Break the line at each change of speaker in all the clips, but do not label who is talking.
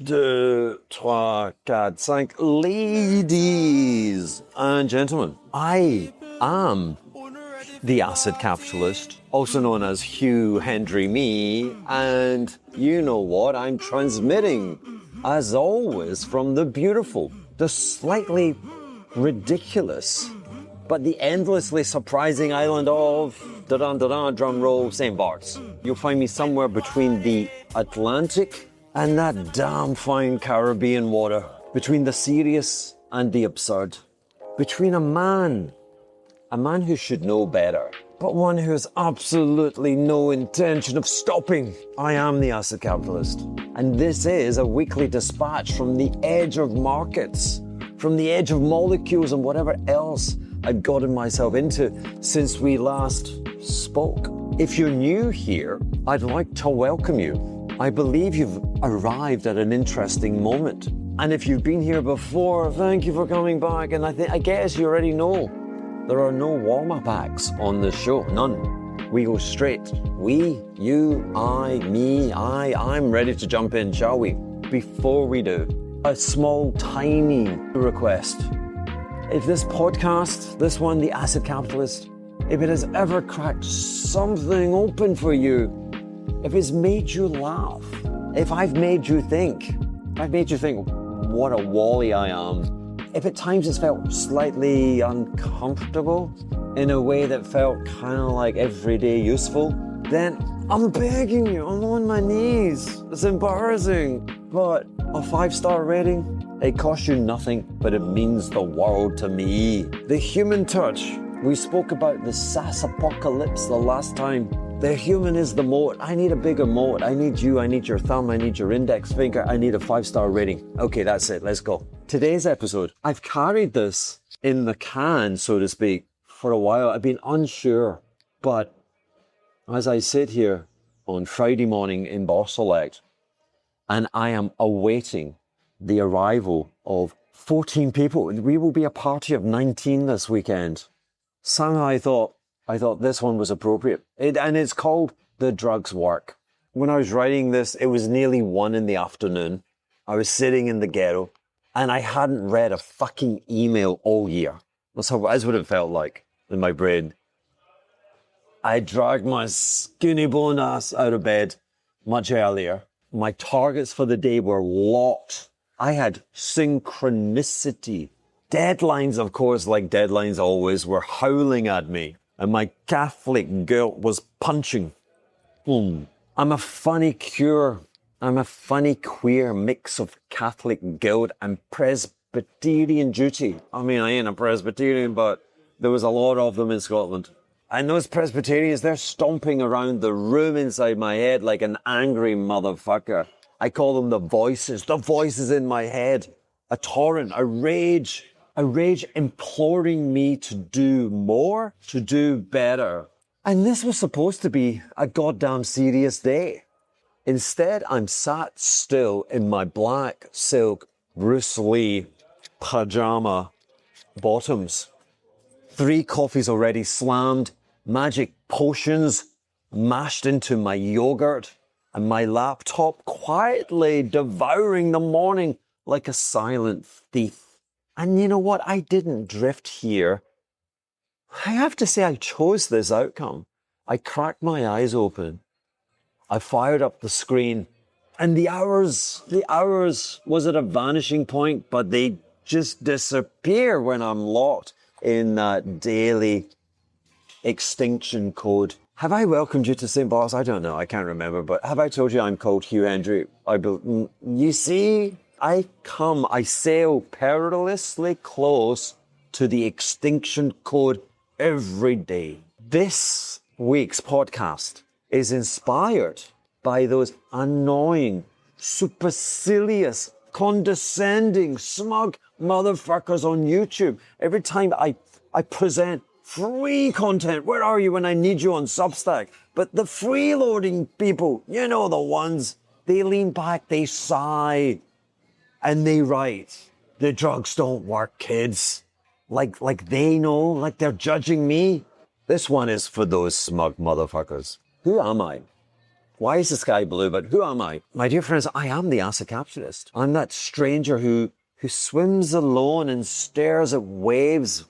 Deux, trois, quatre, cinq. Ladies and gentlemen, I am the acid capitalist, also known as Hugh Hendry Me, and you know what? I'm transmitting, as always, from the beautiful, the slightly ridiculous, but the endlessly surprising island of da-da-da-da, drum roll, St. Bart's. You'll find me somewhere between the Atlantic and that damn fine Caribbean water, between the serious and the absurd, between a man who should know better, but one who has absolutely no intention of stopping. I am the acid capitalist, and this is a weekly dispatch from the edge of markets, from the edge of molecules and whatever else I've gotten myself into since we last spoke. If you're new here, I'd like to welcome you. I believe you've arrived at an interesting moment. And if you've been here before, thank you for coming back. And I guess you already know there are no warm-up acts on this show, none. We go straight. We, you, I, me, I'm ready to jump in, shall we? Before we do, a small, tiny request. If this podcast, this one, The Acid Capitalist, if it has ever cracked something open for you, if it's made you laugh, if I've made you think what a wally I am, if at times it's felt slightly uncomfortable in a way that felt kind of like everyday useful, then I'm begging you, I'm on my knees. It's embarrassing, but a 5-star rating, it costs you nothing, but it means the world to me. The human touch. We spoke about the SaaS apocalypse the last time. The human is the moat. I need a bigger moat. I need you, I need your thumb, I need your index finger, I need a 5-star rating. Okay, that's it, let's go. Today's episode, I've carried this in the can, so to speak, for a while. I've been unsure, but as I sit here on Friday morning in Boss Select, and I am awaiting the arrival of 14 people. We will be a party of 19 this weekend. Somehow I thought this one was appropriate. And it's called The Drugs Work. When I was writing this, it was nearly 1 p.m. I was sitting in the ghetto and I hadn't read a fucking email all year. That's what it felt like in my brain. I dragged my skinny boned ass out of bed much earlier. My targets for the day were locked. I had synchronicity. Deadlines, of course, like deadlines always, were howling at me. And my Catholic guilt was punching. I'm a funny queer mix of Catholic guilt and Presbyterian duty. I mean, I ain't a Presbyterian, but there was a lot of them in Scotland. And those Presbyterians, they're stomping around the room inside my head like an angry motherfucker. I call them the voices in my head. A torrent, a rage imploring me to do more, to do better. And this was supposed to be a goddamn serious day. Instead, I'm sat still in my black silk Bruce Lee pajama bottoms. 3 coffees already slammed, magic potions mashed into my yogurt, and my laptop quietly devouring the morning like a silent thief. And you know what? I didn't drift here. I have to say I chose this outcome. I cracked my eyes open. I fired up the screen, and the hours was at a vanishing point, but they just disappear when I'm locked in that daily extinction code. Have I welcomed you to St. Bart's? I don't know. I can't remember. But have I told you I'm called Hugh Hendry? You see, I sail perilously close to the extinction code every day. This week's podcast is inspired by those annoying, supercilious, condescending, smug motherfuckers on YouTube. Every time I present free content, where are you when I need you on Substack? But the freeloading people, you know the ones, they lean back, they sigh, and they write, the drugs don't work, kids. Like they know, like they're judging me. This one is for those smug motherfuckers. Who am I? Why is the sky blue? But who am I? My dear friends, I am the acid capitalist. I'm that stranger who swims alone and stares at waves.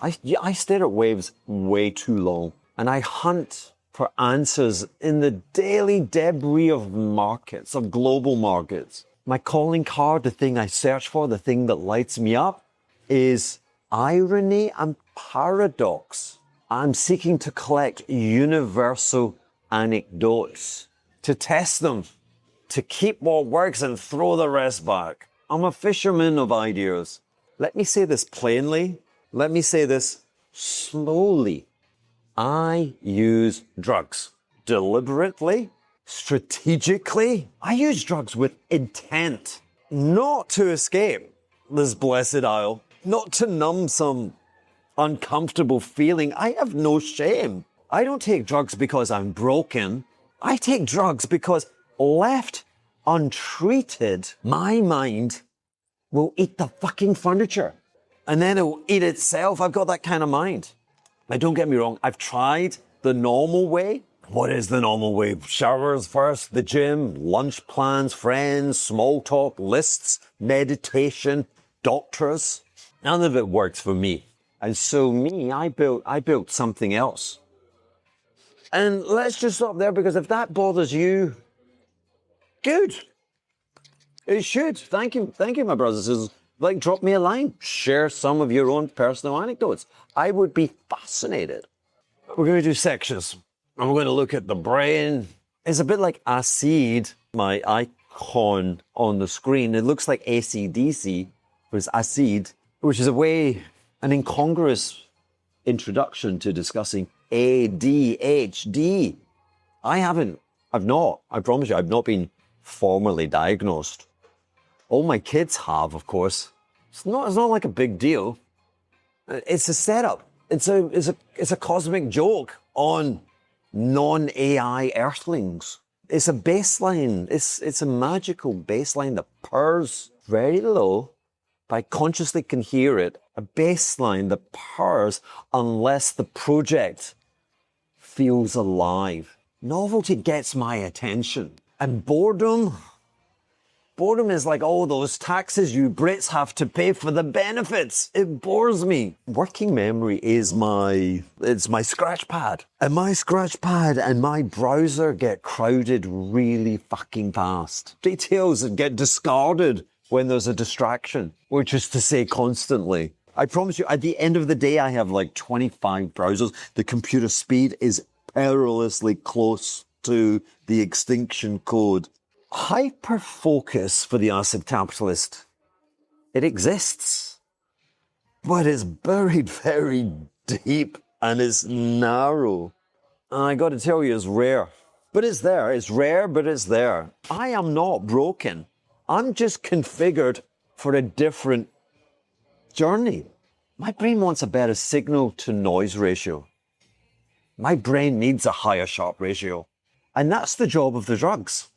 I stare at waves way too long. And I hunt for answers in the daily debris of markets, of global markets. My calling card, the thing I search for, the thing that lights me up, is irony and paradox. I'm seeking to collect universal anecdotes, to test them, to keep what works and throw the rest back. I'm a fisherman of ideas. Let me say this plainly. Let me say this slowly. I use drugs deliberately, strategically. I use drugs with intent, not to escape this blessed isle, not to numb some uncomfortable feeling. I have no shame. I don't take drugs because I'm broken. I take drugs because left untreated, my mind will eat the fucking furniture. And then it will eat itself. I've got that kind of mind. Now, don't get me wrong. I've tried the normal way. What is the normal way? Showers first, the gym, lunch plans, friends, small talk, lists, meditation, doctors. None of it works for me. And so I built something else. And let's just stop there, because if that bothers you, good. It should. Thank you, my brothers and sisters. Like, drop me a line. Share some of your own personal anecdotes. I would be fascinated. We're going to do sections. And we're going to look at the brain. It's a bit like ACID, my icon on the screen. It looks like AC/DC, but it's ACID, which is an incongruous introduction to discussing ADHD. I promise you, I've not been formally diagnosed. All my kids have, of course. It's not like a big deal. It's a setup. It's a cosmic joke on non-AI earthlings. It's a baseline. It's a magical baseline that purrs very low, but I consciously can hear it. A baseline that purrs unless the project feels alive. Novelty gets my attention. And boredom is like all those taxes you Brits have to pay for the benefits. It bores me. Working memory is my scratch pad. And my scratch pad and my browser get crowded really fucking fast. Details get discarded when there's a distraction, which is to say constantly. I promise you, at the end of the day, I have like 25 browsers. The computer speed is perilously close to the extinction code. Hyperfocus for the acid capitalist. It exists, but it's buried very deep and it's narrow. And I got to tell you, it's rare. But it's there. It's rare, but it's there. I am not broken. I'm just configured for a different journey. My brain wants a better signal to noise ratio. My brain needs a higher sharp ratio. And that's the job of the drugs.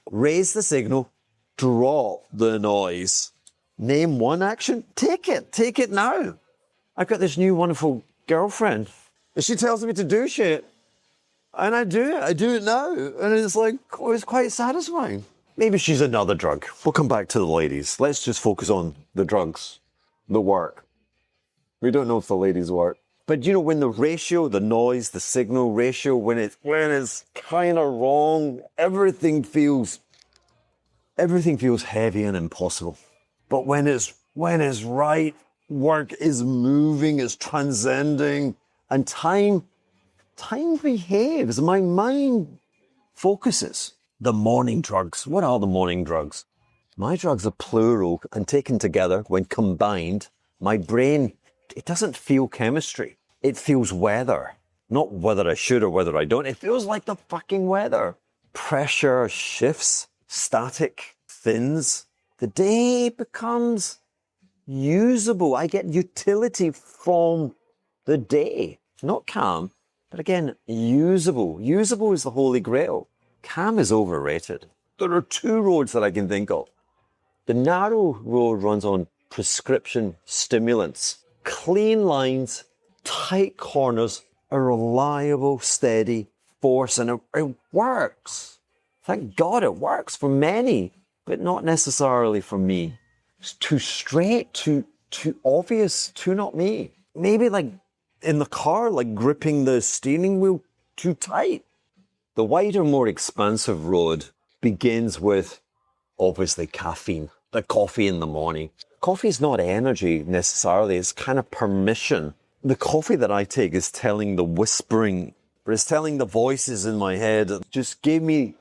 Raise the signal, drop the noise. Name one action, take it now. I've got this new wonderful girlfriend. She tells me to do shit. And I do it now. And it's like, it's quite satisfying. Maybe she's another drug. We'll come back to the ladies. Let's just focus on the drugs, the work. We don't know if the ladies work. But you know, when the ratio, the noise, the signal ratio, when it's kind of wrong, everything feels heavy and impossible. But when it's right, work is moving, it's transcending, and time behaves. My mind focuses. The morning drugs. What are the morning drugs? My drugs are plural, and taken together, when combined, my brain, it doesn't feel chemistry. It feels weather. Not whether I should or whether I don't. It feels like the fucking weather. Pressure shifts, static thins. The day becomes usable. I get utility from the day. Not calm, but again, usable. Usable is the holy grail. Calm is overrated. There are two roads that I can think of. The narrow road runs on prescription stimulants. Clean lines, tight corners, a reliable, steady force, and it works. Thank God it works for many, but not necessarily for me. It's too straight, too obvious, too not me. Maybe like in the car, like gripping the steering wheel too tight. The wider, more expansive road begins with, obviously, caffeine, the coffee in the morning. Coffee is not energy necessarily, it's kind of permission. The coffee that I take is telling the whispering, but it's telling the voices in my head, just give me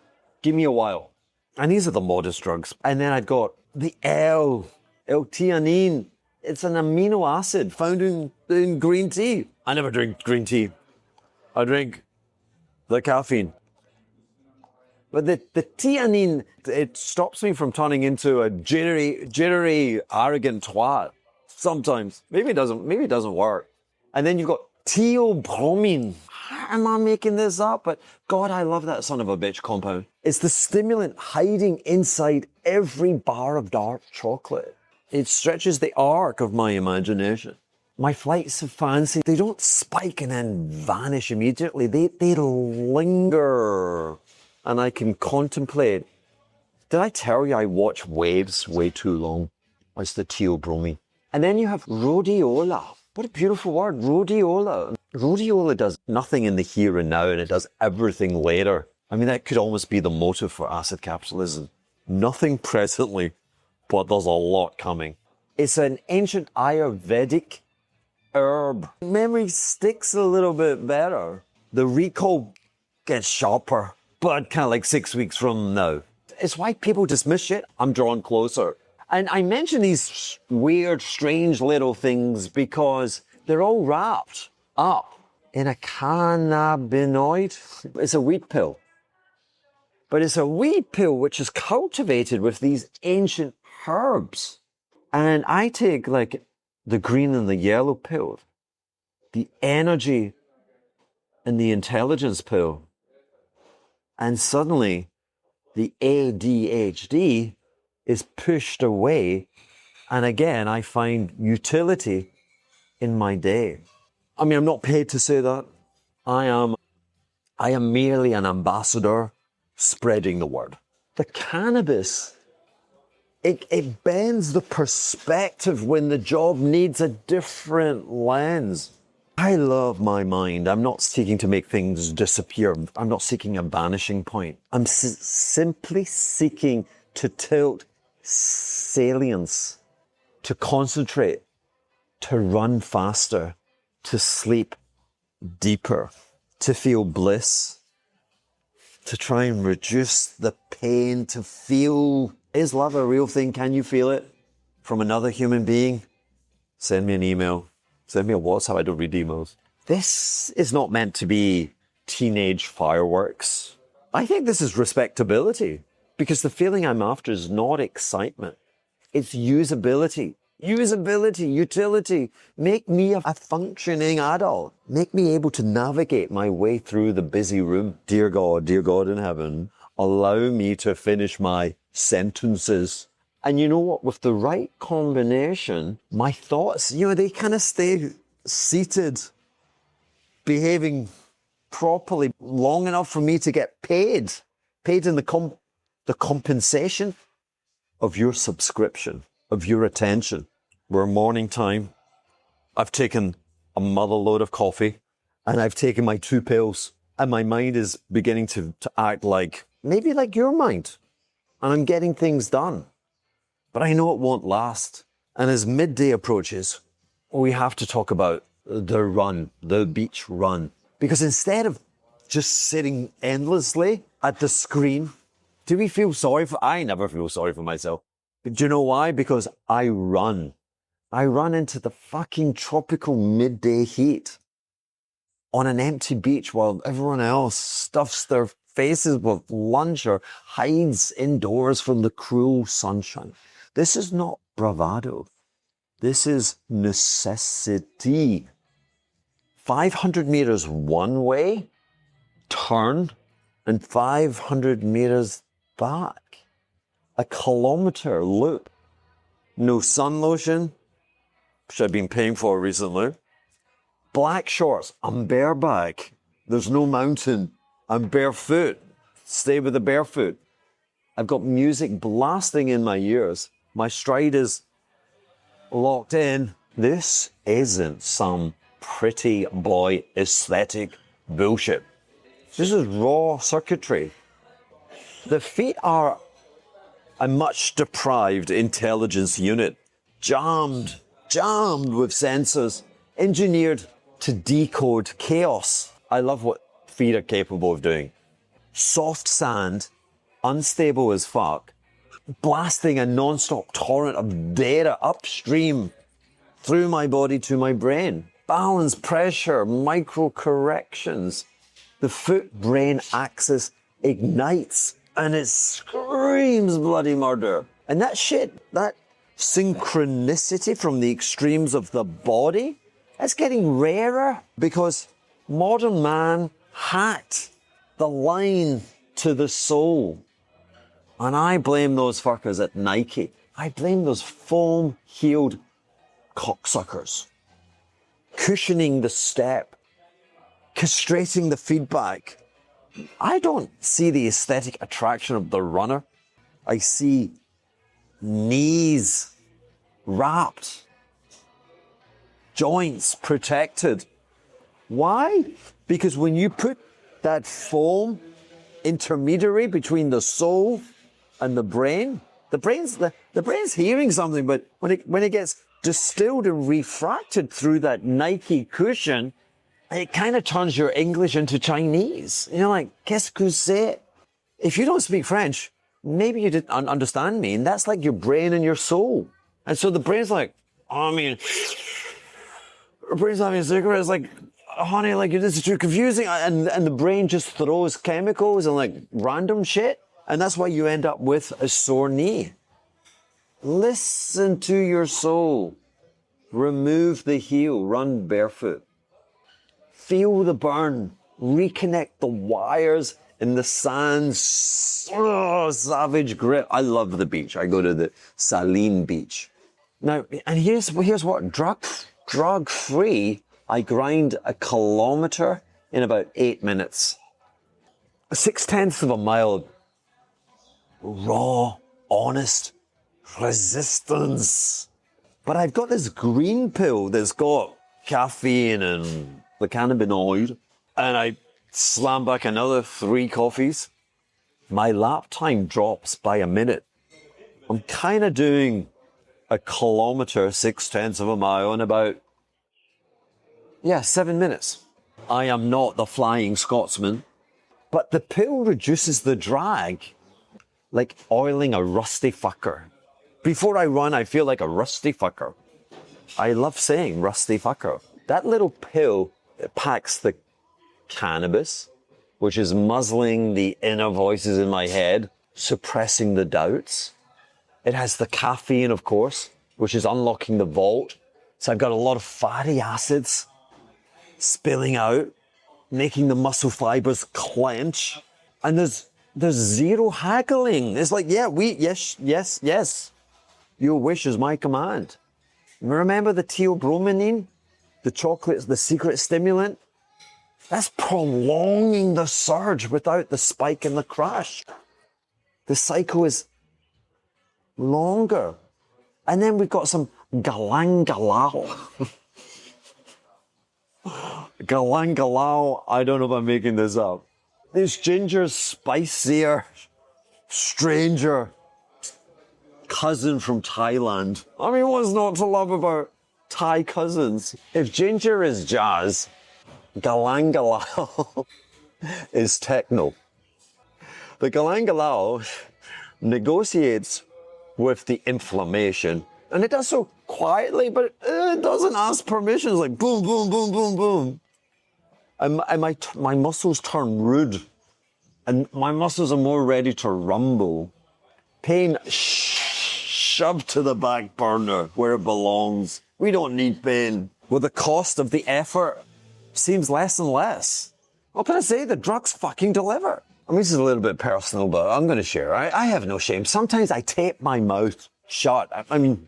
a while. And these are the modest drugs. And then I've got the L-theanine. It's an amino acid found in green tea. I never drink green tea. I drink the caffeine. But the theanine, it stops me from turning into a jittery, arrogant twat. Sometimes. Maybe it doesn't work. And then you've got theobromine. Am I making this up? But God, I love that son of a bitch compound. It's the stimulant hiding inside every bar of dark chocolate. It stretches the arc of my imagination. My flights of fancy, they don't spike and then vanish immediately. They linger. And I can contemplate. Did I tell you I watch waves way too long? It's the theobromine. And then you have rhodiola. What a beautiful word, rhodiola. Rhodiola does nothing in the here and now, and it does everything later. I mean, that could almost be the motive for acid capitalism. Nothing presently, but there's a lot coming. It's an ancient Ayurvedic herb. Memory sticks a little bit better. The recall gets sharper, but kind of like 6 weeks from now. It's why people dismiss shit. I'm drawn closer. And I mention these weird, strange little things because they're all wrapped up in a cannabinoid. It's a wheat pill. But it's a wheat pill which is cultivated with these ancient herbs. And I take like the green and the yellow pill, the energy and the intelligence pill. And suddenly the ADHD is pushed away. And again, I find utility in my day. I mean, I'm not paid to say that. I am merely an ambassador spreading the word. The cannabis, it bends the perspective when the job needs a different lens. I love my mind. I'm not seeking to make things disappear. I'm not seeking a vanishing point. I'm simply seeking to tilt salience, to concentrate, to run faster, to sleep deeper, to feel bliss, to try and reduce the pain, to feel, is love a real thing? Can you feel it from another human being? Send me an email. Send me a WhatsApp. I don't read emails. This is not meant to be teenage fireworks. I think this is respectability because the feeling I'm after is not excitement. It's usability. Usability, utility. Make me a functioning adult. Make me able to navigate my way through the busy room. Dear God in heaven, allow me to finish my sentences. And you know what? With the right combination, my thoughts, they kind of stay seated, behaving properly long enough for me to get paid. Paid in the compensation of your subscription, of your attention. We're morning time. I've taken a mother load of coffee and I've taken my 2 pills and my mind is beginning to act maybe like your mind. And I'm getting things done. But I know it won't last. And as midday approaches, we have to talk about the run, the beach run. Because instead of just sitting endlessly at the screen, do we feel sorry I never feel sorry for myself. But do you know why? Because I run. I run into the fucking tropical midday heat on an empty beach while everyone else stuffs their faces with lunch or hides indoors from the cruel sunshine. This is not bravado. This is necessity. 500 meters one way, turn, and 500 meters back. A kilometer loop. No sun lotion, which I've been paying for recently. Black shorts, I'm bareback. There's no mountain. I'm barefoot. Stay with the barefoot. I've got music blasting in my ears. My stride is locked in. This isn't some pretty boy aesthetic bullshit. This is raw circuitry. The feet are a much deprived intelligence unit, jammed with sensors, engineered to decode chaos. I love what feet are capable of doing. Soft sand, unstable as fuck, blasting a non-stop torrent of data upstream through my body to my brain. Balance, pressure, micro corrections. The foot-brain axis ignites and it screams bloody murder. And that shit, that synchronicity from the extremes of the body, that's getting rarer because modern man hacked the line to the soul. And I blame those fuckers at Nike. I blame those foam-heeled cocksuckers. Cushioning the step, castrating the feedback. I don't see the aesthetic attraction of the runner. I see knees wrapped, joints protected. Why? Because when you put that foam intermediary between the soul and the brain, the brain's hearing something, but when it gets distilled and refracted through that Nike cushion, it kind of turns your English into Chinese. You're like, qu'est-ce que c'est? If you don't speak French, maybe you didn't understand me, and that's like your brain and your soul. And so the brain's like, the brain's having a cigarette. It's like, honey, like this is too confusing. And the brain just throws chemicals and like random shit. And that's why you end up with a sore knee. Listen to your soul. Remove the heel. Run barefoot. Feel the burn. Reconnect the wires in the sand's savage grip. I love the beach. I go to the Saline Beach. Now, and here's what, drug-free, I grind 1 kilometer in about 8 minutes. 0.6 of a mile. Raw, honest resistance. But I've got this green pill that's got caffeine and the cannabinoid, and I slam back another 3 coffees. My lap time drops by a minute. I'm kind of doing 1 kilometer, 0.6 of a mile in about, 7 minutes. I am not the Flying Scotsman, but the pill reduces the drag like oiling a rusty fucker. Before I run, I feel like a rusty fucker. I love saying rusty fucker. That little pill packs the cannabis, which is muzzling the inner voices in my head, suppressing the doubts. It has the caffeine, of course, which is unlocking the vault. So I've got a lot of fatty acids spilling out, making the muscle fibers clench. And there's zero haggling. It's like, yes. Your wish is my command. Remember the theobromine? The chocolate, the secret stimulant? That's prolonging the surge without the spike and the crash. The cycle is longer. And then we've got some galang galal. Galang galal, I don't know if I'm making this up. This ginger's spicier, stranger cousin from Thailand. I mean, what's not to love about Thai cousins? If ginger is jazz, galang galal is techno. The galang galal negotiates with the inflammation, and it does so quietly, but it doesn't ask permission. It's like boom, boom, boom, boom, boom. And my muscles turn rude, and my muscles are more ready to rumble. Pain shoved to the back burner where it belongs. We don't need pain. Well, the cost of the effort seems less and less. What can I say? The drugs fucking deliver. I mean, this is a little bit personal, but I'm going to share. I have no shame. Sometimes I tape my mouth shut. I mean,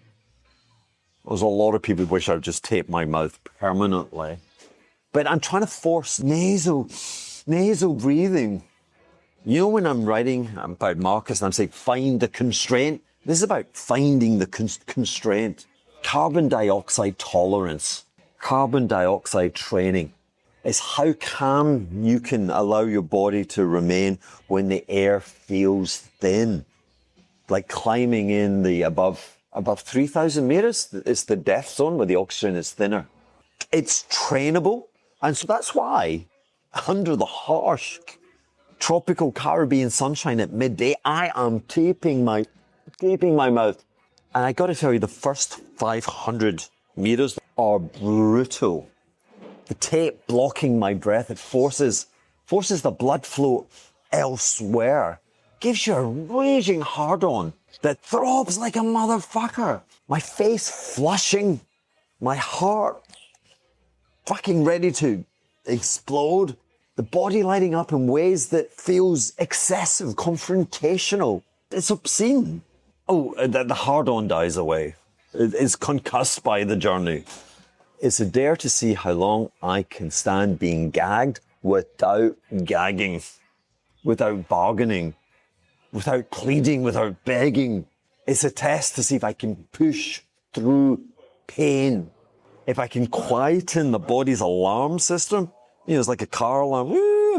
there's a lot of people who wish I would just tape my mouth permanently. But I'm trying to force nasal Nasal breathing. You know when I'm writing about Marcus and I'm saying find the constraint? This is about finding the constraint. Carbon dioxide tolerance, carbon dioxide training. It's how calm you can allow your body to remain when the air feels thin. Like climbing in the above 3,000 meters, it's the death zone where the oxygen is thinner. It's trainable. And so that's why under the harsh tropical Caribbean sunshine at midday, I am taping my mouth. And I got to tell you, the first 500 meters are brutal. The tape blocking my breath, it forces the blood flow elsewhere. Gives you a raging hard-on that throbs like a motherfucker. My face flushing, my heart fucking ready to explode. The body lighting up in ways that feels excessive, confrontational. It's obscene. Oh, the hard-on dies away. It's concussed by the journey. It's a dare to see how long I can stand being gagged without gagging, without bargaining, without pleading, without begging. It's a test to see if I can push through pain. If I can quieten the body's alarm system. You know, it's like a car alarm.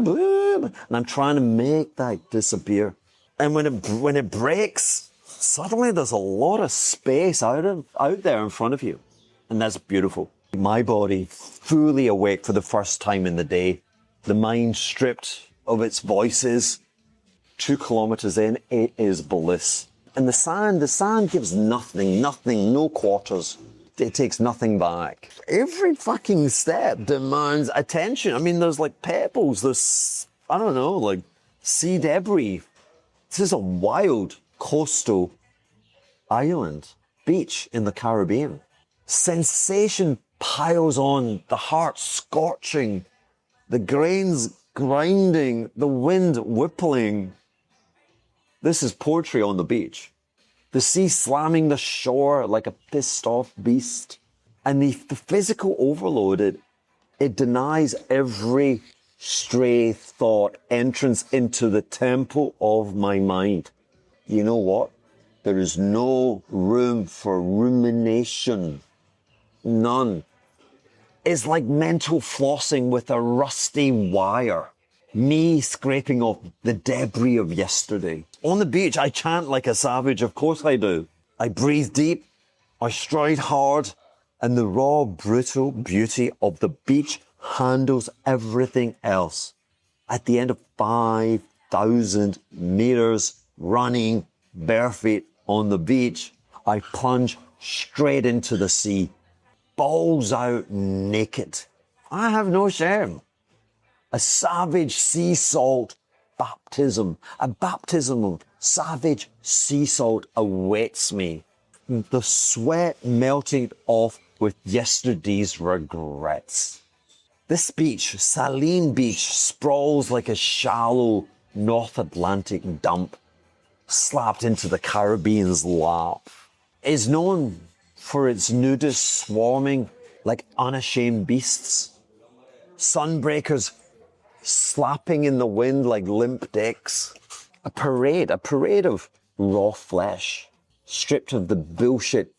And I'm trying to make that disappear. And when it breaks, suddenly there's a lot of space out there in front of you. And that's beautiful. My body fully awake for the first time in the day. The mind stripped of its voices. 2 kilometers in, it is bliss. And the sand gives nothing, no quarters. It takes nothing back. Every fucking step demands attention. I mean, there's like pebbles, there's, I don't know, like sea debris. This is a wild coastal island, beach in the Caribbean. Sensation piles on, the heart scorching, the grains grinding, the wind whippling. This is poetry on the beach. The sea slamming the shore like a pissed off beast. And the physical overload, it denies every stray thought entrance into the temple of my mind. You know what? There is no room for rumination. None. It's like mental flossing with a rusty wire. Me scraping off the debris of yesterday. On the beach, I chant like a savage. Of course I do. I breathe deep. I stride hard. And the raw, brutal beauty of the beach handles everything else. At the end of 5,000 meters running barefoot on the beach, I plunge straight into the sea. Balls out naked. I have no shame. A savage sea salt baptism. A baptism of savage sea salt awaits me. The sweat melting off with yesterday's regrets. This beach, Saline Beach, sprawls like a shallow North Atlantic dump slapped into the Caribbean's lap. It's known for its nudists swarming like unashamed beasts. Sunbreakers slapping in the wind like limp dicks. A parade of raw flesh, stripped of the bullshit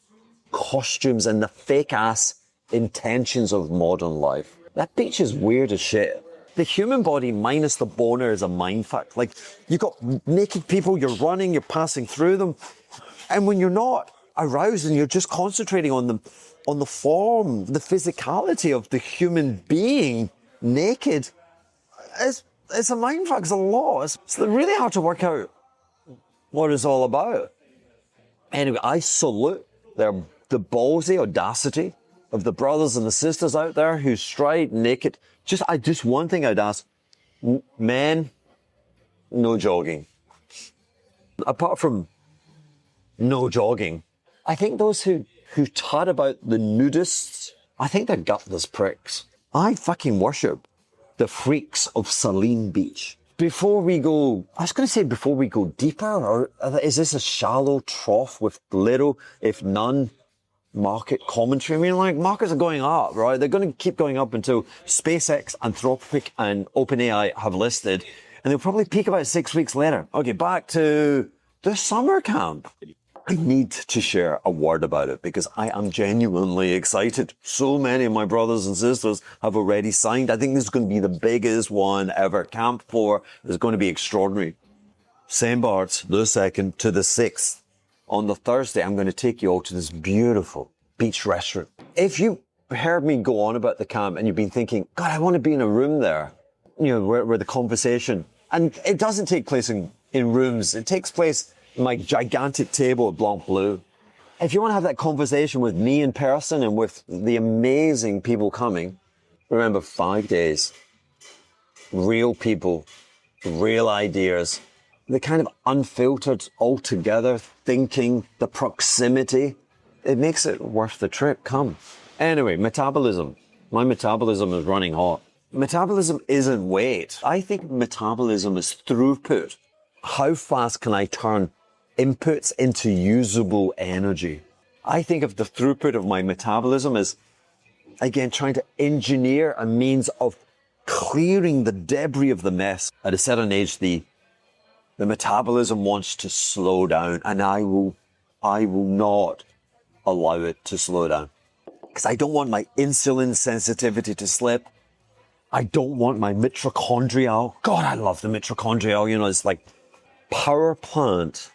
costumes and the fake-ass intentions of modern life. That beach is weird as shit. The human body minus the boner is a mindfuck. Like, you got naked people, you're running, you're passing through them, and when you're not aroused and you're just concentrating on them, on the form, the physicality of the human being naked, it's a mindfuck, it's a lot. It's really hard to work out what it's all about. Anyway, I salute the ballsy audacity of the brothers and the sisters out there who stride naked. Just one thing I'd ask, men, no jogging. Apart from no jogging, I think those who tut about the nudists, I think they're gutless pricks. I fucking worship the freaks of Saline Beach. Before we go deeper, or is this a shallow trough with little, if none, market commentary. I mean, like, markets are going up, right? They're going to keep going up until SpaceX, Anthropic, and OpenAI have listed, and they'll probably peak about 6 weeks later. Okay, back to the summer camp. I need to share a word about it because I am genuinely excited. So many of my brothers and sisters have already signed. I think this is going to be the biggest one ever. Camp 4 is going to be extraordinary. St. Bart's, the 2nd to the 6th. On the Thursday, I'm going to take you all to this beautiful beach restaurant. If you heard me go on about the camp and you've been thinking, God, I want to be in a room there, you know, where the conversation, and it doesn't take place in rooms. It takes place my gigantic table at Blanc Bleu. If you want to have that conversation with me in person and with the amazing people coming, remember 5 days, real people, real ideas, the kind of unfiltered, altogether thinking, the proximity, it makes it worth the trip. Come. Anyway, metabolism. My metabolism is running hot. Metabolism isn't weight. I think metabolism is throughput. How fast can I turn inputs into usable energy? I think of the throughput of my metabolism as, again, trying to engineer a means of clearing the debris of the mess. At a certain age, the metabolism wants to slow down, and I will not allow it to slow down. Because I don't want my insulin sensitivity to slip. I don't want my mitochondrial. God, I love the mitochondrial. You know, it's like power plant.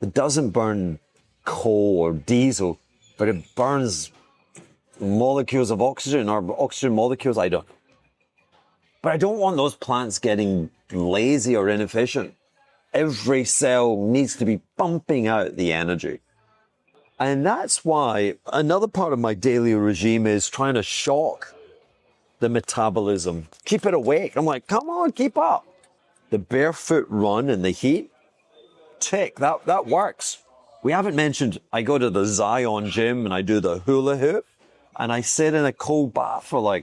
It doesn't burn coal or diesel, but it burns molecules of oxygen or oxygen molecules. I don't. But I don't want those plants getting lazy or inefficient. Every cell needs to be pumping out the energy. And that's why another part of my daily regime is trying to shock the metabolism, keep it awake. I'm like, come on, keep up. The barefoot run in the heat, tick, that works. We haven't mentioned, I go to the Zion gym and I do the hula hoop and I sit in a cold bath for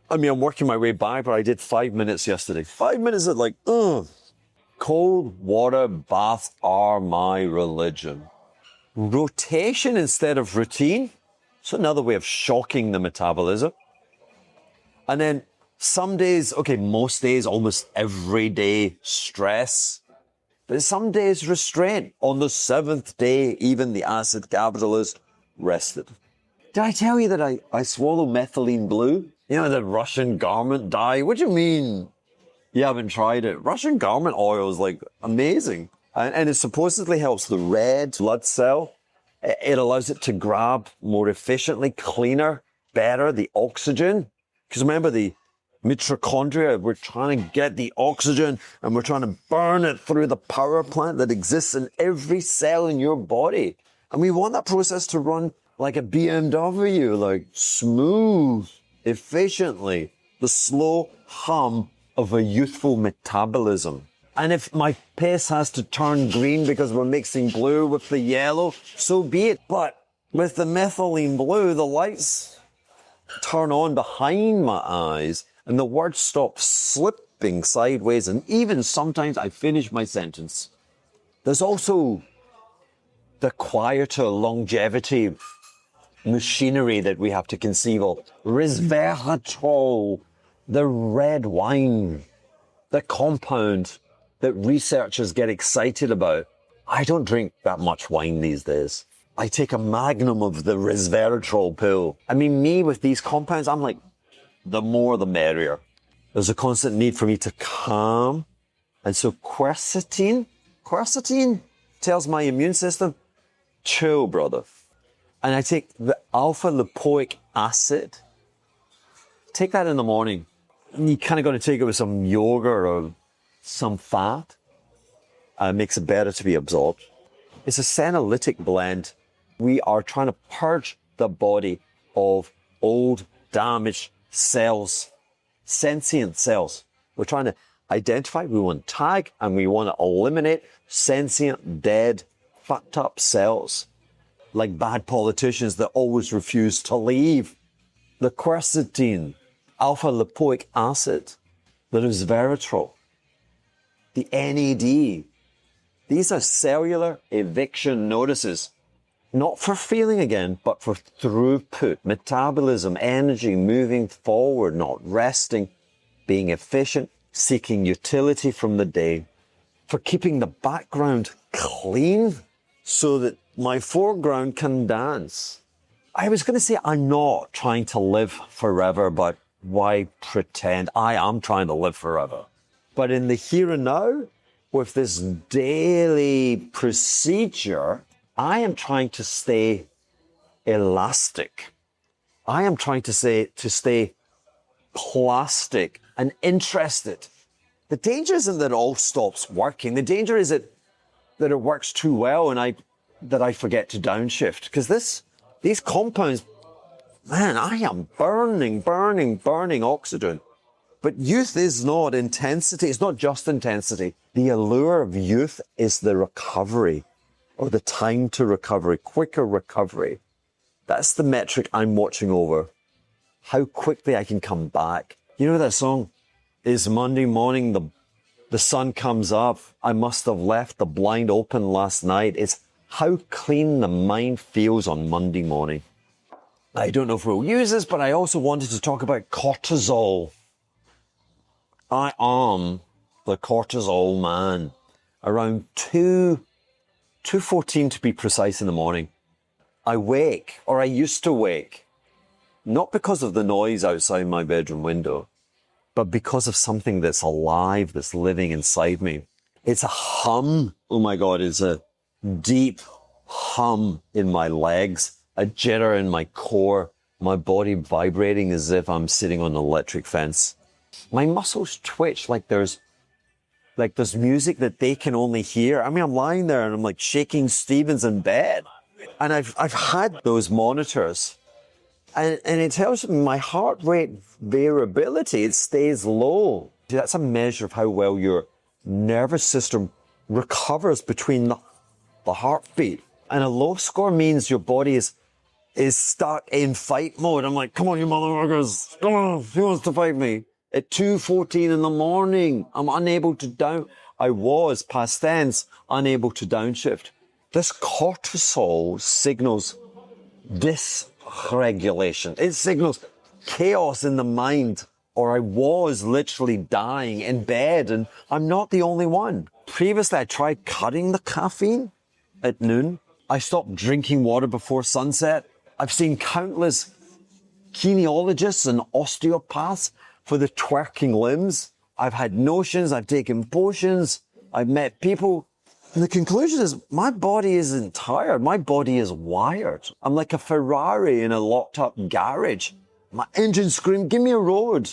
I'm working my way back, but I did 5 minutes yesterday. 5 minutes of cold water baths are my religion. Rotation instead of routine. It's another way of shocking the metabolism. And then some days, most days, almost every day, stress. But some days, restraint. On the 7th day, even the acid capitalist rested. Did I tell you that I swallow methylene blue? You know, the Russian garment dye? What do you mean you haven't tried it? Russian garment oil is amazing. And it supposedly helps the red blood cell. It allows it to grab more efficiently, cleaner, better, the oxygen. Because remember, the mitochondria, we're trying to get the oxygen and we're trying to burn it through the power plant that exists in every cell in your body. And we want that process to run like a BMW, smooth, efficiently, the slow hum of a youthful metabolism. And if my pace has to turn green because we're mixing blue with the yellow, so be it. But with the methylene blue, the lights turn on behind my eyes and the words stop slipping sideways, and even sometimes I finish my sentence. There's also the quieter longevity machinery that we have to conceive of. Resveratrol, the red wine, the compound that researchers get excited about. I don't drink that much wine these days. I take a magnum of the resveratrol pill. Me with these compounds, I'm like, the more the merrier. There's a constant need for me to calm. And so quercetin tells my immune system, chill, brother. And I take the alpha lipoic acid. Take that in the morning. And you kind of got to take it with some yogurt or some fat. It makes it better to be absorbed. It's a senolytic blend. We are trying to purge the body of old, damaged cells, sentient cells. We're trying to identify, we want to tag, and we want to eliminate sentient, dead, fucked up cells. Like bad politicians that always refuse to leave. The quercetin, alpha lipoic acid, the resveratrol, the NAD. These are cellular eviction notices. Not for feeling again, but for throughput, metabolism, energy, moving forward, not resting, being efficient, seeking utility from the day, for keeping the background clean so that my foreground can dance. I was going to say I'm not trying to live forever, but why pretend? I am trying to live forever. But in the here and now, with this daily procedure, I am trying to stay elastic. I am trying to stay plastic and interested. The danger isn't that it all stops working. The danger is that it works too well and that I forget to downshift. Because these compounds, man, I am burning oxygen. But youth is not intensity. It's not just intensity. The allure of youth is the recovery, or the time to recovery, quicker recovery. That's the metric I'm watching over. How quickly I can come back. You know that song? Is Monday morning, the sun comes up. I must have left the blind open last night. It's how clean the mind feels on Monday morning. I don't know if we'll use this, but I also wanted to talk about cortisol. I am the cortisol man. Around 2:14 to be precise in the morning. I wake, or I used to wake, not because of the noise outside my bedroom window, but because of something that's alive, that's living inside me. It's a hum. Oh my God, it's a deep hum in my legs, a jitter in my core, my body vibrating as if I'm sitting on an electric fence. My muscles twitch like there's music that they can only hear. I mean, I'm lying there and I'm like shaking Stevens in bed. And I've had those monitors. And it tells me my heart rate variability, it stays low. That's a measure of how well your nervous system recovers between the heartbeat. And a low score means your body is stuck in fight mode. I'm like, come on, you motherfuckers. Come on, who wants to fight me? At 2:14 in the morning, I'm unable to I was, past tense, unable to downshift. This cortisol signals dysregulation. It signals chaos in the mind, or I was literally dying in bed, and I'm not the only one. Previously, I tried cutting the caffeine at noon. I stopped drinking water before sunset. I've seen countless kinesiologists and osteopaths for the twerking limbs. I've had notions, I've taken potions, I've met people. And the conclusion is my body isn't tired. My body is wired. I'm like a Ferrari in a locked up garage. My engine screamed, give me a road.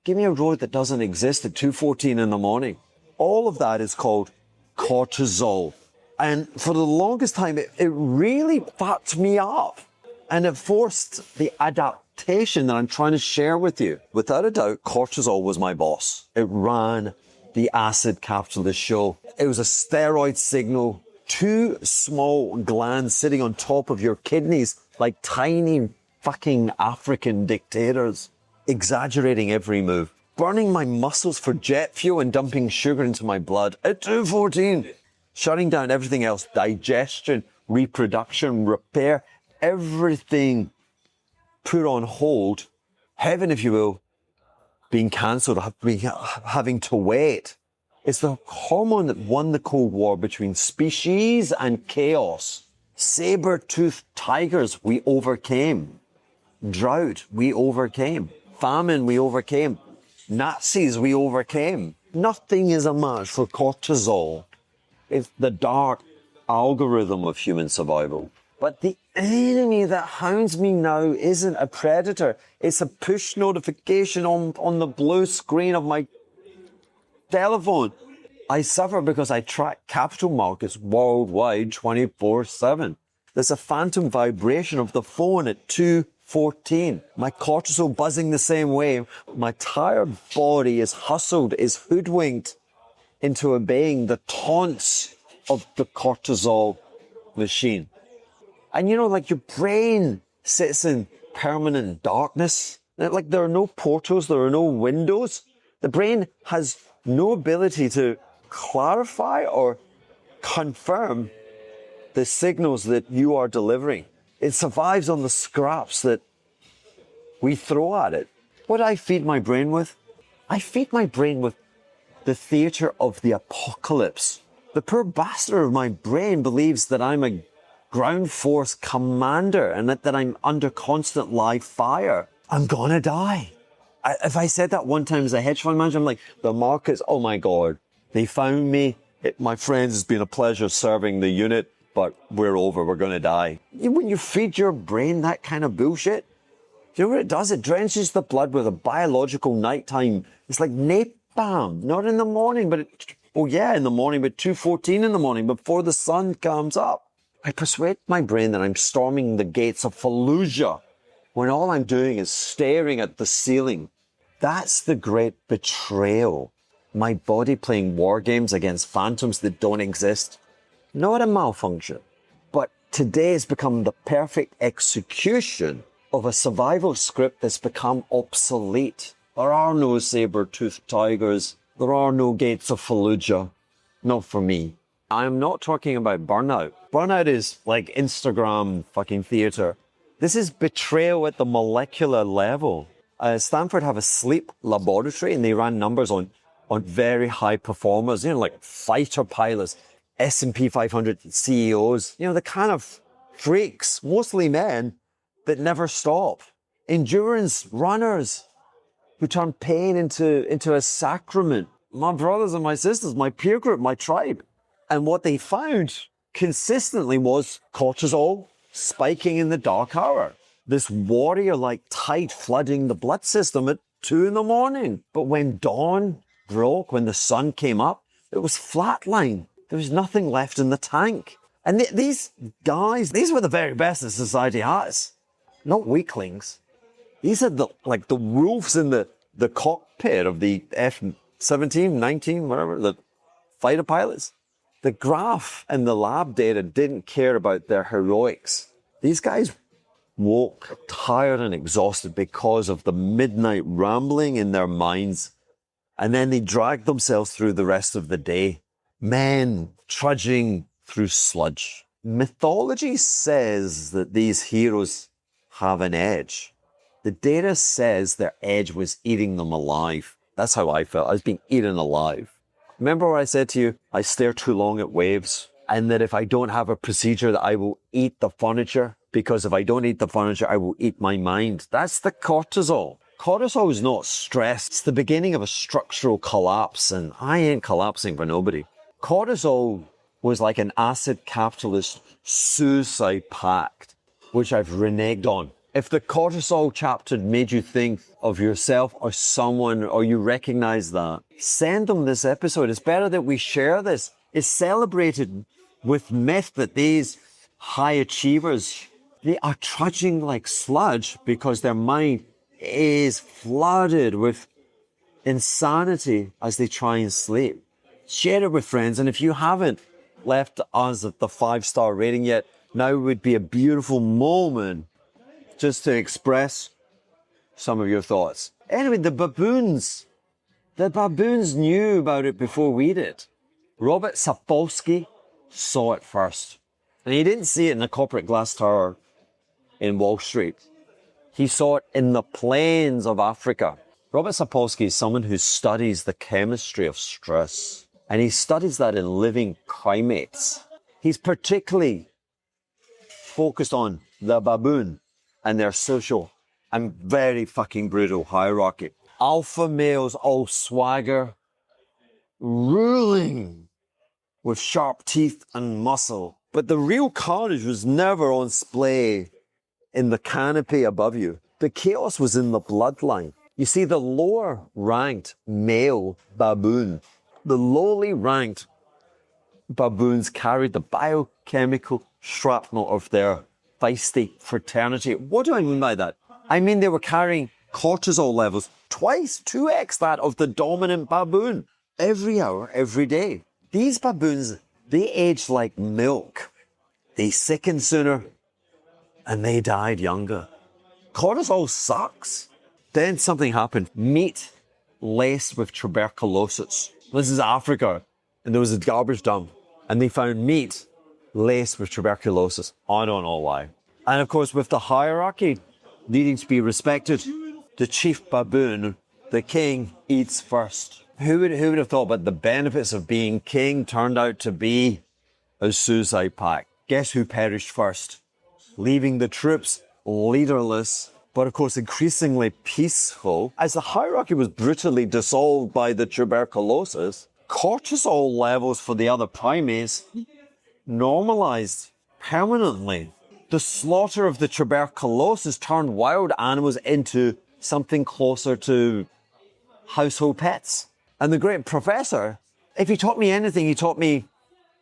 Give me a road that doesn't exist at 2:14 in the morning. All of that is called cortisol. And for the longest time, it really fucked me up. And it forced the adaptation that I'm trying to share with you. Without a doubt, cortisol was my boss. It ran the acid capitalist show. It was a steroid signal. Two small glands sitting on top of your kidneys like tiny fucking African dictators, exaggerating every move, burning my muscles for jet fuel and dumping sugar into my blood at 2:14, shutting down everything else, digestion, reproduction, repair, everything put on hold, heaven, if you will, being cancelled, having to wait. It's the hormone that won the Cold War between species and chaos. Saber-toothed tigers, we overcame. Drought, we overcame. Famine, we overcame. Nazis, we overcame. Nothing is a match for cortisol. It's the dark algorithm of human survival. But the enemy that hounds me now isn't a predator. It's a push notification on the blue screen of my telephone. I suffer because I track capital markets worldwide 24/7. There's a phantom vibration of the phone at 2:14. My cortisol buzzing the same way. My tired body is hustled, is hoodwinked into obeying the taunts of the cortisol machine. And you know, like your brain sits in permanent darkness. Like there are no portals, there are no windows. The brain has no ability to clarify or confirm the signals that you are delivering. It survives on the scraps that we throw at it. What do I feed my brain with? I feed my brain with the theater of the apocalypse. The poor bastard of my brain believes that I'm a ground force commander and that I'm under constant live fire. I'm gonna die. If I said that one time as a hedge fund manager, I'm like, the markets, oh my God, they found me. My friends, it's been a pleasure serving the unit, but we're over, we're gonna die. When you feed your brain that kind of bullshit, you know what it does? It drenches the blood with a biological nighttime. It's like napalm, not in the morning, but in the morning, but 2:14 in the morning before the sun comes up. I persuade my brain that I'm storming the gates of Fallujah when all I'm doing is staring at the ceiling. That's the great betrayal. My body playing war games against phantoms that don't exist. Not a malfunction, but today has become the perfect execution of a survival script that's become obsolete. There are no saber-toothed tigers. There are no gates of Fallujah. Not for me. I'm not talking about burnout. Burnout is like Instagram fucking theater. This is betrayal at the molecular level. Stanford have a sleep laboratory and they ran numbers on very high performers, like fighter pilots, S&P 500 CEOs, the kind of freaks, mostly men, that never stop. Endurance runners who turn pain into a sacrament. My brothers and my sisters, my peer group, my tribe. And what they found consistently was cortisol spiking in the dark hour. This warrior-like tide flooding the blood system at 2 a.m. But when dawn broke, when the sun came up, it was flatline. There was nothing left in the tank. And these guys, these were the very best that society has. Not weaklings. These are the wolves in the cockpit of the F-17, 19, whatever, the fighter pilots. The graph and the lab data didn't care about their heroics. These guys woke tired and exhausted because of the midnight rambling in their minds. And then they dragged themselves through the rest of the day. Men trudging through sludge. Mythology says that these heroes have an edge. The data says their edge was eating them alive. That's how I felt. I was being eaten alive. Remember what I said to you? I stare too long at waves, and that if I don't have a procedure that I will eat the furniture, because if I don't eat the furniture, I will eat my mind. That's the cortisol. Cortisol is not stress. It's the beginning of a structural collapse, and I ain't collapsing for nobody. Cortisol was like an acid capitalist suicide pact, which I've reneged on. If the cortisol chapter made you think of yourself or someone, or you recognize that, send them this episode. It's better that we share this. It's celebrated with myth that these high achievers, they are trudging like sludge because their mind is flooded with insanity as they try and sleep. Share it with friends. And if you haven't left us the 5-star rating yet, now would be a beautiful moment just to express some of your thoughts. Anyway, the baboons knew about it before we did. Robert Sapolsky saw it first. And he didn't see it in the corporate glass tower in Wall Street. He saw it in the plains of Africa. Robert Sapolsky is someone who studies the chemistry of stress. And he studies that in living primates. He's particularly focused on the baboon and their social and very fucking brutal hierarchy. Alpha males all swagger, ruling with sharp teeth and muscle. But the real carnage was never on display in the canopy above you. The chaos was in the bloodline. You see, the lower ranked male baboon, the lowly ranked baboons carried the biochemical shrapnel of their feisty fraternity. What do I mean by that? I mean they were carrying cortisol levels twice, 2x that of the dominant baboon every hour, every day. These baboons, they aged like milk. They sickened sooner and they died younger. Cortisol sucks. Then something happened. Meat laced with tuberculosis. This is Africa, and there was a garbage dump, and they found meat laced with tuberculosis. I don't know why. And of course, with the hierarchy needing to be respected, the chief baboon, the king, eats first. Who would have thought that the benefits of being king turned out to be a suicide pact? Guess who perished first? Leaving the troops leaderless, but of course increasingly peaceful. As the hierarchy was brutally dissolved by the tuberculosis, cortisol levels for the other primates normalized permanently. The slaughter of the tuberculosis turned wild animals into something closer to household pets. And the great professor, if he taught me anything, he taught me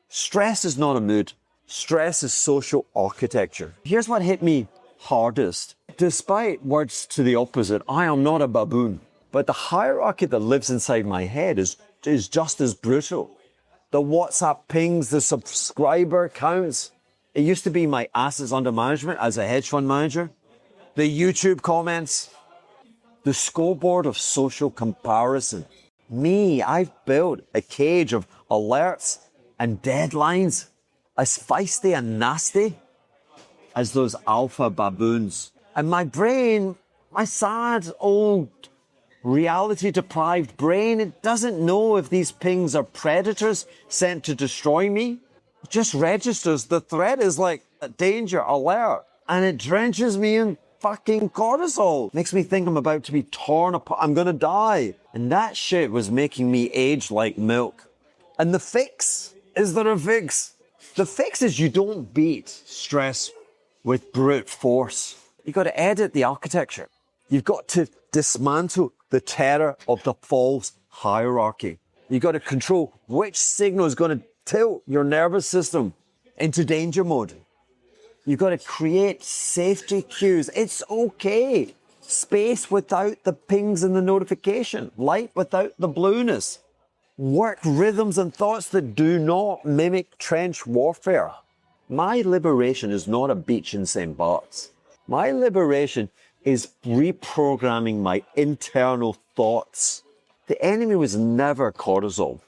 stress is not a mood. Stress is social architecture. Here's what hit me hardest. Despite words to the opposite, I am not a baboon. But the hierarchy that lives inside my head is just as brutal. The WhatsApp pings, the subscriber counts. It used to be my assets under management as a hedge fund manager. The YouTube comments. The scoreboard of social comparison. Me, I've built a cage of alerts and deadlines as feisty and nasty as those alpha baboons. And my brain, my sad, old, reality-deprived brain, it doesn't know if these pings are predators sent to destroy me. It just registers the threat is like a danger alert, and it drenches me in fucking cortisol. Makes me think I'm about to be torn apart. I'm gonna die. And that shit was making me age like milk. And the fix, is there a fix? The fix is you don't beat stress with brute force. You've got to edit the architecture. You've got to dismantle the terror of the false hierarchy. You've got to control which signal is going to tilt your nervous system into danger mode. You've got to create safety cues. It's okay. Space without the pings and the notification. Light without the blueness. Work rhythms and thoughts that do not mimic trench warfare. My liberation is not a beach in St. Bart's. My liberation is reprogramming my internal thoughts. The enemy was never cortisol.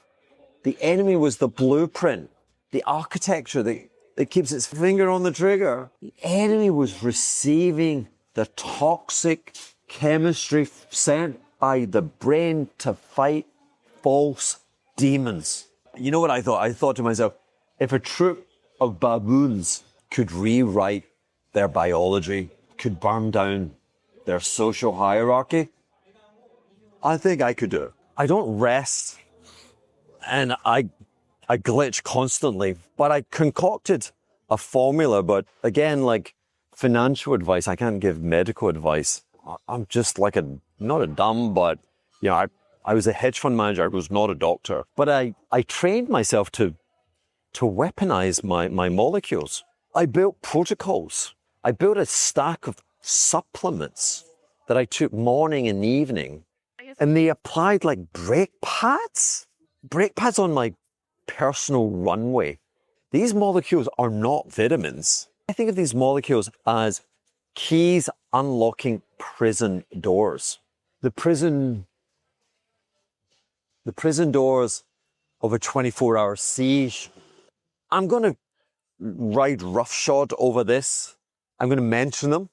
The enemy was the blueprint, the architecture that keeps its finger on the trigger. The enemy was receiving the toxic chemistry sent by the brain to fight false demons. You know what I thought? I thought to myself, if a troop of baboons could rewrite their biology, could burn down their social hierarchy, I think I could do it. I don't rest and I glitch constantly, but I concocted a formula. But again, like financial advice, I can't give medical advice. I'm just like not a dumb, but you know, I was a hedge fund manager. I was not a doctor, but I trained myself to weaponize my molecules. I built protocols. I built a stack of supplements that I took morning and evening, and they applied like brake pads on my personal runway. These molecules are not vitamins. I think of these molecules as keys unlocking prison doors. The prison doors of a 24-hour siege. I'm going to ride roughshod over this. I'm going to mention them,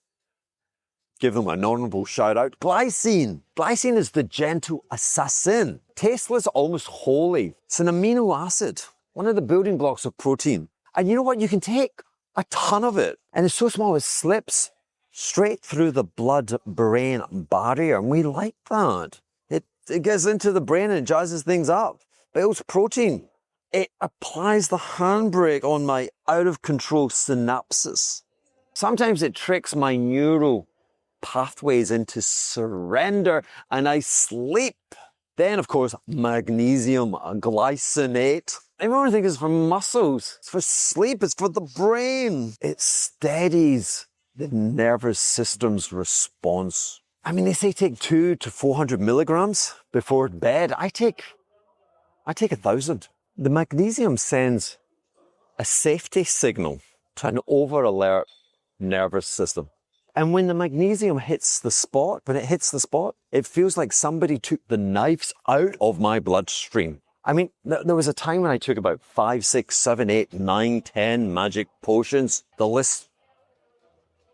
give them an honorable shout out. Glycine. Glycine is the gentle assassin. Tasteless, almost holy. It's an amino acid, one of the building blocks of protein. And you know what? You can take a ton of it, and it's so small it slips straight through the blood-brain barrier, and we like that. It gets into the brain and jazzes things up. Builds protein. It applies the handbrake on my out-of-control synapses. Sometimes it tricks my neural pathways into surrender and I sleep. Then, of course, magnesium glycinate. Everyone thinks it's for muscles. It's for sleep. It's for the brain. It steadies the nervous system's response. I mean, they say take 200 to 400 milligrams before bed. I take 1,000. The magnesium sends a safety signal to an over-alert nervous system. And when the magnesium hits the spot, it feels like somebody took the knives out of my bloodstream. I mean, there was a time when I took about 5, 6, 7, 8, 9, 10 magic potions. The list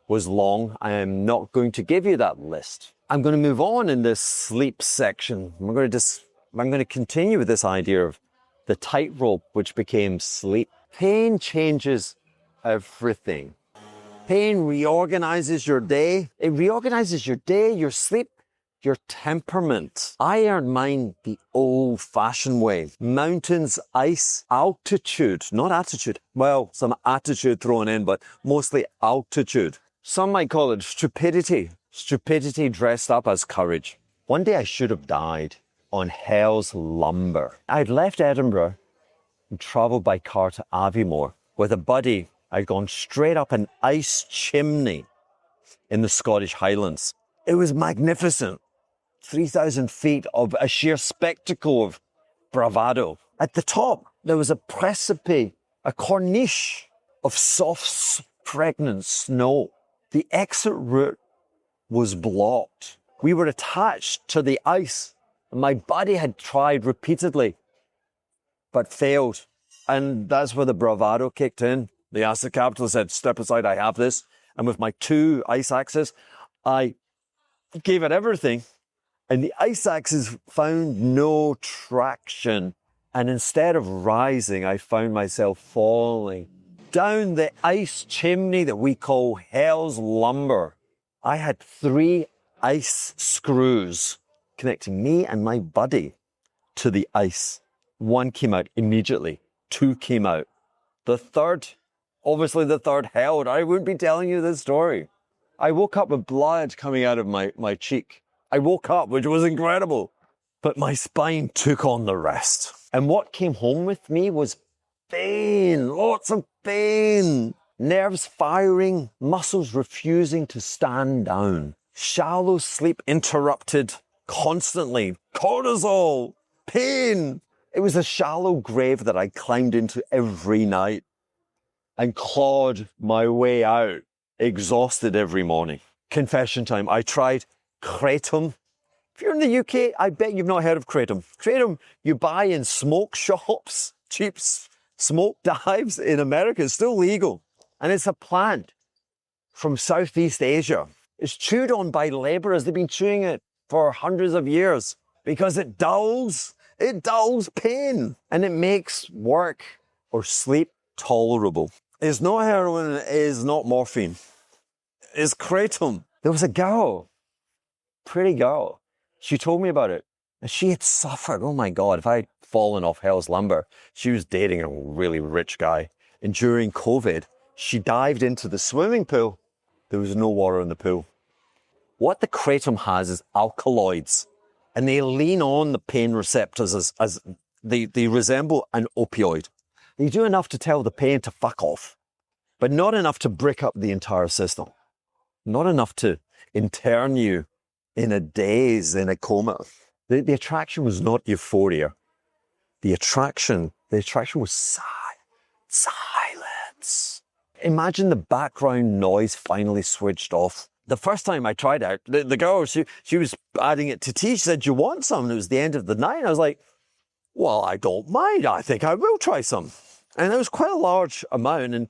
was long. I am not going to give you that list. I'm going to move on in this sleep section. I'm going to continue with this idea of the tightrope, which became sleep. Pain changes everything. Pain reorganizes your day. It reorganizes your day, your sleep, your temperament. I earned mine the old-fashioned way. Mountains, ice, altitude, not attitude. Well, some attitude thrown in, but mostly altitude. Some might call it stupidity. Stupidity dressed up as courage. One day I should have died on Hell's Lumber. I'd left Edinburgh and travelled by car to Aviemore with a buddy. I'd gone straight up an ice chimney in the Scottish Highlands. It was magnificent. 3,000 feet of a sheer spectacle of bravado. At the top, there was a precipice, a corniche of soft, pregnant snow. The exit route was blocked. We were attached to the ice. My buddy had tried repeatedly, but failed. And that's where the bravado kicked in. The acid capitalist said, step aside, I have this. And with my 2 ice axes, I gave it everything. And the ice axes found no traction. And instead of rising, I found myself falling down the ice chimney that we call Hell's Lumber. I had 3 ice screws connecting me and my buddy to the ice. 1 came out immediately. 2 came out. The third held. I wouldn't be telling you this story. I woke up with blood coming out of my cheek. I woke up, which was incredible. But my spine took on the rest. And what came home with me was pain, lots of pain. Nerves firing, muscles refusing to stand down. Shallow sleep interrupted constantly. Cortisol, pain. It was a shallow grave that I climbed into every night and clawed my way out, exhausted every morning. Confession time. I tried Kratom. If you're in the UK, I bet you've not heard of Kratom. Kratom you buy in smoke shops, cheap smoke dives in America. It's still legal. And it's a plant from Southeast Asia. It's chewed on by laborers. They've been chewing it for hundreds of years because it dulls pain and it makes work or sleep tolerable. It's not heroin, it is not morphine. It's Kratom. There was a girl, pretty girl. She told me about it and she had suffered. Oh my God, if I'd fallen off Hell's Lumber, she was dating a really rich guy. And during COVID, she dived into the swimming pool. There was no water in the pool. What the Kratom has is alkaloids, and they lean on the pain receptors as they resemble an opioid. They do enough to tell the pain to fuck off, but not enough to break up the entire system. Not enough to intern you in a daze, in a coma. The attraction was not euphoria. The attraction was silence. Imagine the background noise finally switched off. The first time I tried it, the girl, she was adding it to tea. She said, "Do you want some?" And it was the end of the night. I was like, well, I don't mind. I think I will try some. And it was quite a large amount. And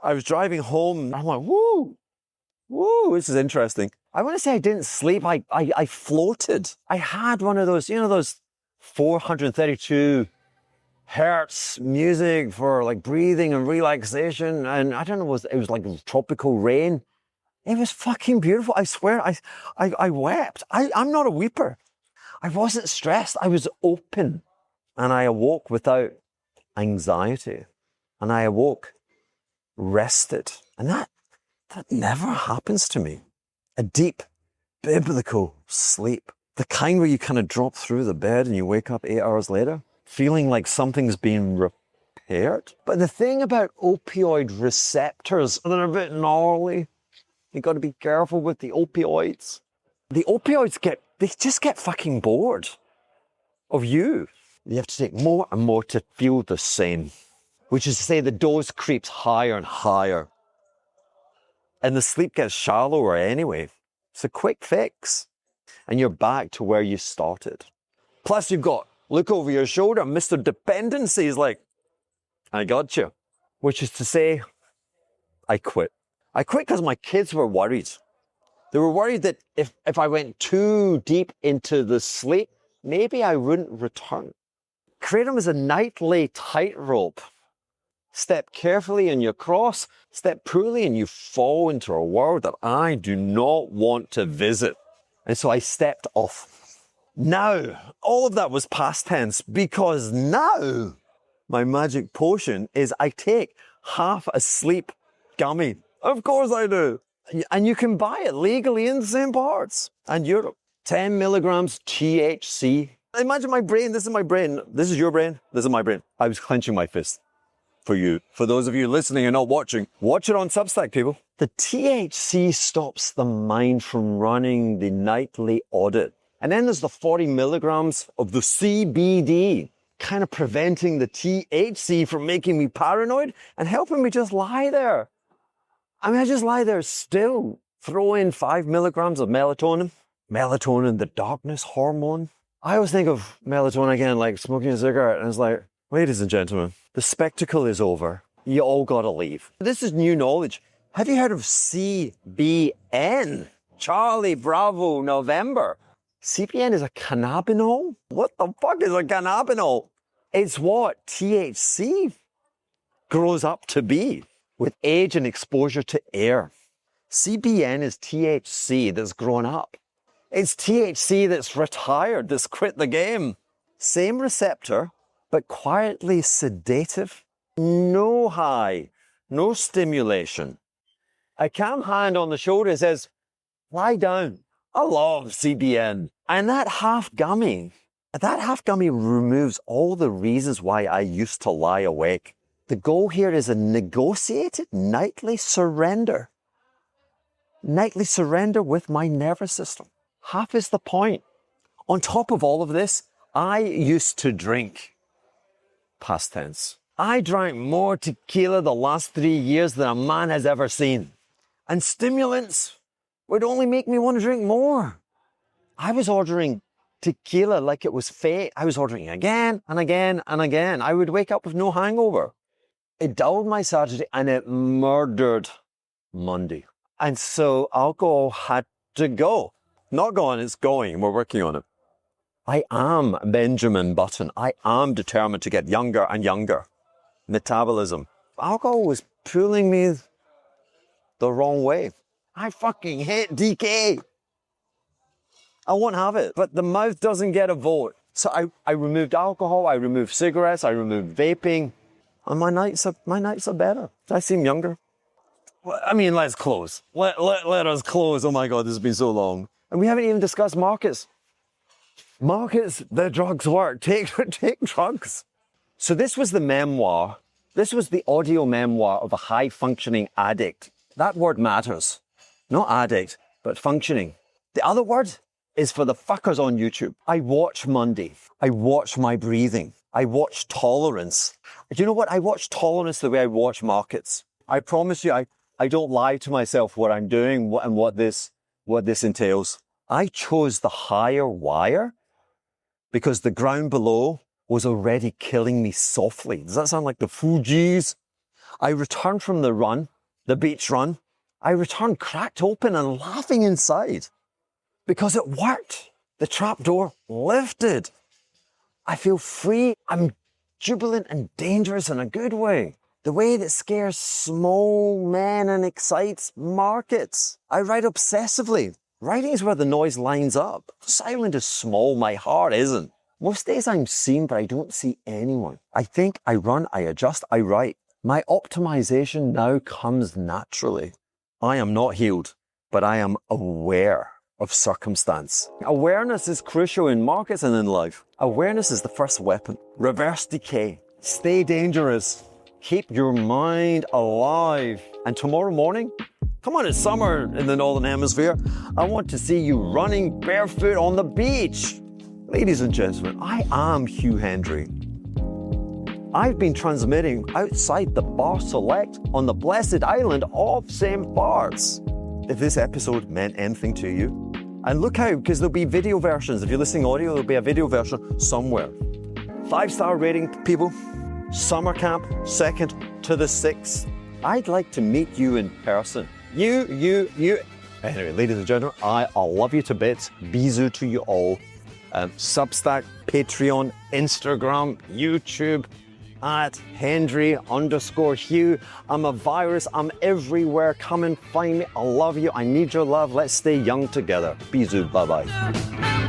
I was driving home. And I'm like, woo, this is interesting. I want to say I didn't sleep. I floated. I had one of those, those 432 hertz music for like breathing and relaxation. And I don't know, it was like tropical rain. It was fucking beautiful. I swear, I wept. I'm not a weeper. I wasn't stressed. I was open. And I awoke without anxiety. And I awoke rested. And that never happens to me. A deep, biblical sleep. The kind where you kind of drop through the bed and you wake up 8 hours later, feeling like something's been repaired. But the thing about opioid receptors, they're a bit gnarly. You got to be careful with the opioids. The opioids they just get fucking bored of you. You have to take more and more to feel the same, which is to say the dose creeps higher and higher. And the sleep gets shallower anyway. It's a quick fix. And you're back to where you started. Plus you've got look over your shoulder. Mr. Dependency is like, I got you. Which is to say, I quit. I quit because my kids were worried. They were worried that if I went too deep into the sleep, maybe I wouldn't return. Kratom is a nightly tightrope. Step carefully and you cross, step poorly and you fall into a world that I do not want to visit. And so I stepped off. Now, all of that was past tense because now my magic potion is I take half a sleep gummy. Of course I do. And you can buy it legally in St. Bart's and Europe. 10 milligrams THC. Imagine my brain. This is my brain. This is your brain. This is my brain. I was clenching my fist for you. For those of you listening and not watching, watch it on Substack, people. The THC stops the mind from running the nightly audit. And then there's the 40 milligrams of the CBD, kind of preventing the THC from making me paranoid and helping me just lie there. I mean, I just lie there still. Throw in 5 milligrams of melatonin. Melatonin, the darkness hormone. I always think of melatonin again like smoking a cigarette, and it's like, ladies and gentlemen, the spectacle is over. You all gotta leave. This is new knowledge. Have you heard of CBN? Charlie Bravo November. CBN is a cannabinol? What the fuck is a cannabinol? It's what THC grows up to be with age and exposure to air. CBN is THC that's grown up. It's THC that's retired, that's quit the game. Same receptor, but quietly sedative. No high, no stimulation. A calm hand on the shoulder says, lie down. I love CBN. And that half gummy removes all the reasons why I used to lie awake. The goal here is a negotiated nightly surrender. Nightly surrender with my nervous system. Half is the point. On top of all of this, I used to drink. Past tense. I drank more tequila the last 3 years than a man has ever seen. And stimulants would only make me want to drink more. I was ordering tequila like it was fate. I was ordering again and again and again. I would wake up with no hangover. It dulled my Saturday and it murdered Monday. And so alcohol had to go. Not gone, it's going. We're working on it. I am Benjamin Button. I am determined to get younger and younger. Metabolism. Alcohol was pulling me the wrong way. I fucking hate DK. I won't have it. But the mouth doesn't get a vote. So I removed alcohol, I removed cigarettes, I removed vaping. And my nights are better. I seem younger. I mean, let's close. Let us close. Oh my God, this has been so long. And we haven't even discussed markets. Markets, the drugs work. Take drugs. So this was the memoir. This was the audio memoir of a high-functioning addict. That word matters. Not addict, but functioning. The other word is for the fuckers on YouTube. I watch Monday. I watch my breathing. I watch tolerance. Do you know what? I watch tolerance the way I watch markets. I promise you, I don't lie to myself what I'm doing and what this entails. I chose the higher wire because the ground below was already killing me softly. Does that sound like the Fugees? I returned from the run, the beach run. I returned cracked open and laughing inside because it worked. The trapdoor lifted. I feel free. I'm jubilant and dangerous in a good way. The way that scares small men and excites markets. I write obsessively. Writing is where the noise lines up. Silent is small, my heart isn't. Most days I'm seen, but I don't see anyone. I think, I run, I adjust, I write. My optimization now comes naturally. I am not healed, but I am aware of circumstance. Awareness is crucial in markets and in life. Awareness is the first weapon. Reverse decay. Stay dangerous. Keep your mind alive. And tomorrow morning, come on, it's summer in the Northern Hemisphere. I want to see you running barefoot on the beach. Ladies and gentlemen, I am Hugh Hendry. I've been transmitting outside the Bar Select on the blessed island of St. Bart's. If this episode meant anything to you, and look out, because there'll be video versions. If you're listening audio, there'll be a video version somewhere. 5-star rating, people. Summer camp, 2nd to the 6th. I'd like to meet you in person. You. Anyway, ladies and gentlemen, I love you to bits. Bisous to you all. Substack, Patreon, Instagram, YouTube, at Hendry_Hugh. I'm a virus. I'm everywhere. Come and find me. I love you. I need your love. Let's stay young together. Bisous. Bye-bye.